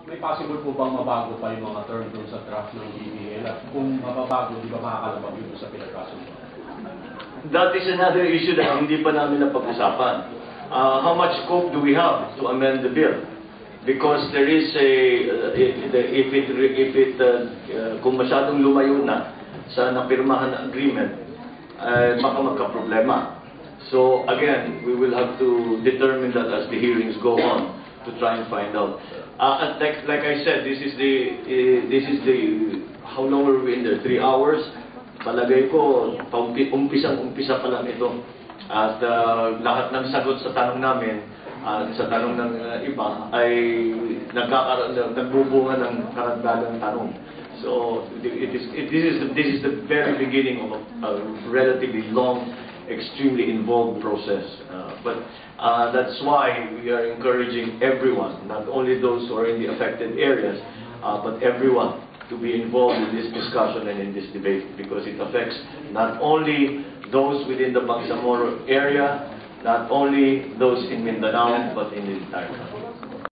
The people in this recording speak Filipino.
May possible po bang mabago pa yung mga term doon sa draft ng BBL? At kung mababago, di ba makakalabag yun sa pinagkasundo? That is another issue na hindi pa namin napag-usapan. How much scope do we have to amend the bill? Because there is a, kung masyadong lumayo na sa napirmahan na agreement, baka magka-problema. So again, we will have to determine that as the hearings go on to try and find out. And like I said, this is the how long were we in there? 3 hours. Palagay ko, umpisa pa lang ito. At lahat ng sagot sa tanong namin, sa tanong ng iba, ay nagbubunga ng karagdagang tanong. So this is the very beginning of a relatively long, extremely involved process. But that's why we are encouraging everyone, not only those who are in the affected areas, but everyone to be involved in this discussion and in this debate, because it affects not only those within the Bangsamoro area, not only those in Mindanao, but in the entire country.